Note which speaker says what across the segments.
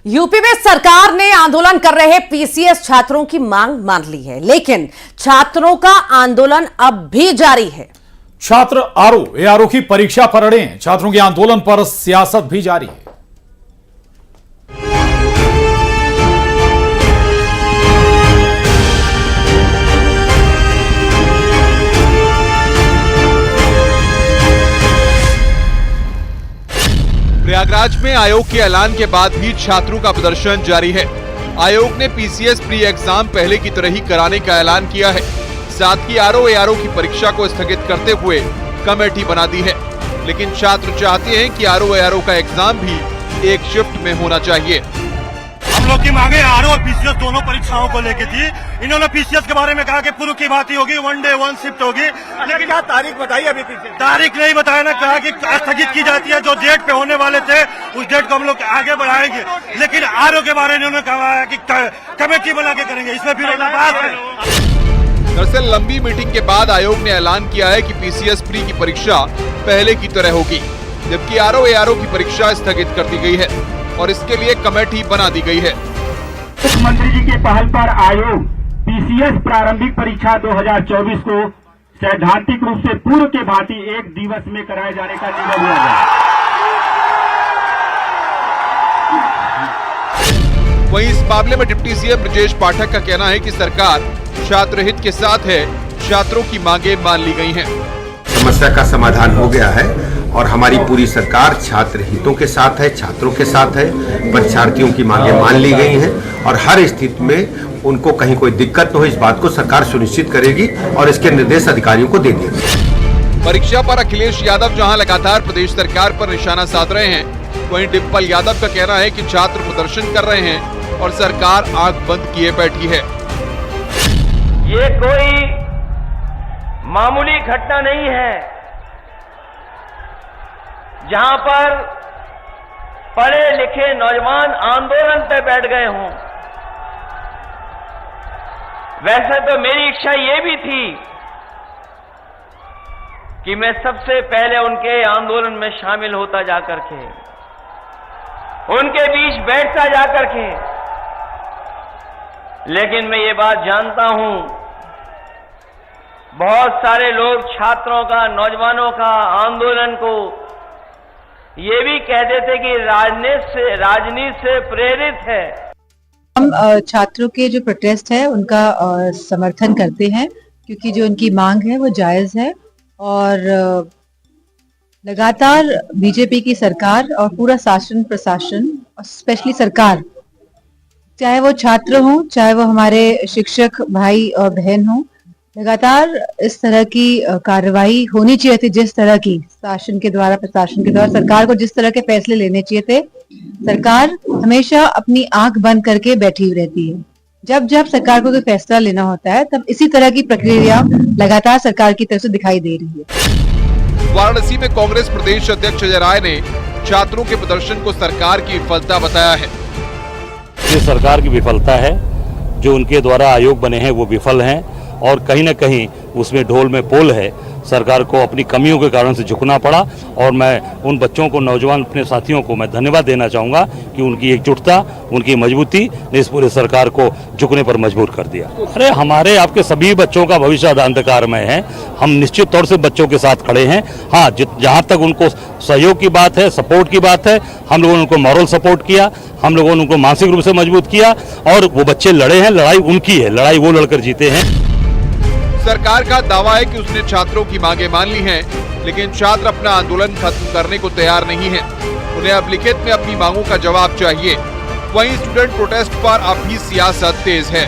Speaker 1: UP में सरकार ने आंदोलन कर रहे पीसीएस छात्रों की मांग मान ली है, लेकिन छात्रों का आंदोलन अब भी जारी है।
Speaker 2: छात्र आरओ की परीक्षा पर अड़े हैं। छात्रों के आंदोलन पर सियासत भी जारी है।
Speaker 3: प्रयागराज में आयोग के ऐलान के बाद भी छात्रों का प्रदर्शन जारी है। आयोग ने पीसीएस प्री एग्जाम पहले की तरह ही कराने का ऐलान किया है। साथ ही आरओ की परीक्षा को स्थगित करते हुए कमेटी बना दी है, लेकिन छात्र चाहते हैं कि आरओ का एग्जाम भी एक शिफ्ट में होना चाहिए।
Speaker 4: हम लोग की मांगे आरओ और पीसीएस दोनों परीक्षाओं को लेकर थी। इन्होंने पीसीएस के बारे में कहा कि पूर्व की बात ही होगी, 1 डे 1 शिफ्ट होगी, लेकिन क्या तारीख बताई? अभी तारीख नहीं बताया ना, कहा कि स्थगित की जाती है। जो डेट पे होने वाले थे उस डेट को हम लोग आगे बढ़ाएंगे, लेकिन आरओ के बारे में उन्होंने कहा है कि कमेटी बना के करेंगे। इसमें फिर बात है।
Speaker 3: दरअसल लंबी मीटिंग के बाद आयोग ने ऐलान किया है कि पीसीएस प्री की परीक्षा पहले की तरह होगी, जबकि आरओ की परीक्षा स्थगित कर दी गई है और इसके लिए कमेटी बना दी गई है।
Speaker 5: मुख्यमंत्री जी के पहल पर आयोग पीसीएस प्रारंभिक परीक्षा 2024 को सैद्धांतिक रूप से पूर्व के भांति एक दिवस में कराए जाने का निर्णय लिया गया।
Speaker 3: वहीं इस मामले में डिप्टी सीएम ब्रजेश पाठक का कहना है कि सरकार छात्र हित के साथ है, छात्रों की मांगे मान ली गई हैं।
Speaker 6: समस्या का समाधान हो गया है और हमारी पूरी सरकार छात्र हितों के साथ है, छात्रों के साथ है। परीक्षार्थियों की मांगे मान ली गई हैं और हर स्थिति में उनको कहीं कोई दिक्कत न हो, इस बात को सरकार सुनिश्चित करेगी और इसके निर्देश अधिकारियों को दे देगी।
Speaker 3: परीक्षा पर अखिलेश यादव जहां लगातार प्रदेश सरकार पर निशाना साध रहे हैं, वहीं डिम्पल यादव का कहना है कि छात्र प्रदर्शन कर रहे हैं और सरकार आंख बंद किए बैठी है।
Speaker 7: ये कोई मामूली घटना नहीं है जहां पर पढ़े लिखे नौजवान आंदोलन पे बैठ गए हों। वैसे तो मेरी इच्छा ये भी थी कि मैं सबसे पहले उनके आंदोलन में शामिल होता जाकर के, उनके बीच बैठता जाकर के, लेकिन मैं ये बात जानता हूं बहुत सारे लोग छात्रों का, नौजवानों का आंदोलन को ये भी कहते थे कि राजनीति से प्रेरित है।
Speaker 8: हम छात्रों के जो प्रोटेस्ट है उनका समर्थन करते हैं, क्योंकि जो उनकी मांग है वो जायज है और लगातार बीजेपी की सरकार और पूरा शासन प्रशासन और स्पेशली सरकार, चाहे वो छात्र हों, चाहे वो हमारे शिक्षक भाई और बहन हों, लगातार इस तरह की कार्रवाई होनी चाहिए थी। जिस तरह की शासन के द्वारा, प्रशासन के द्वारा सरकार को जिस तरह के फैसले लेने चाहिए थे, सरकार हमेशा अपनी आंख बंद करके बैठी हुई रहती है। जब जब सरकार को कोई फैसला लेना होता है तब इसी तरह की प्रक्रिया लगातार सरकार की तरफ से दिखाई दे रही है।
Speaker 3: वाराणसी में कांग्रेस प्रदेश अध्यक्ष अजय राय ने छात्रों के प्रदर्शन को सरकार की विफलता बताया है।
Speaker 9: ये सरकार की विफलता है, जो उनके द्वारा आयोग बने हैं वो विफल हैं और कहीं न कहीं उसमें ढोल में पोल है। सरकार को अपनी कमियों के कारण से झुकना पड़ा और मैं उन बच्चों को, नौजवान अपने साथियों को मैं धन्यवाद देना चाहूँगा कि उनकी एकजुटता, उनकी मजबूती ने इस पूरे सरकार को झुकने पर मजबूर कर दिया। अरे हमारे आपके सभी बच्चों का भविष्य अंधकारमय है। हम निश्चित तौर से बच्चों के साथ खड़े हैं। हाँ, जहाँ तक उनको सहयोग की बात है, सपोर्ट की बात है, हम लोगों ने उनको मॉरल सपोर्ट किया, हम लोगों ने उनको मानसिक रूप से मजबूत किया और वो बच्चे लड़े हैं। लड़ाई उनकी है, लड़ाई वो लड़कर जीते हैं।
Speaker 3: सरकार का दावा है कि उसने छात्रों की मांगे मान ली हैं, लेकिन छात्र अपना आंदोलन खत्म करने को तैयार नहीं हैं। उन्हें अब लिखित में अपनी मांगों का जवाब चाहिए। वहीं स्टूडेंट प्रोटेस्ट पर अब भी सियासत तेज है।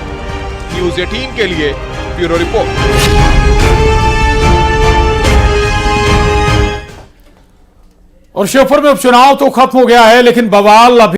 Speaker 3: न्यूज़ 18 के लिए ब्यूरो रिपोर्ट।
Speaker 2: और श्योपुर में उपचुनाव तो खत्म हो गया है, लेकिन बवाल अभी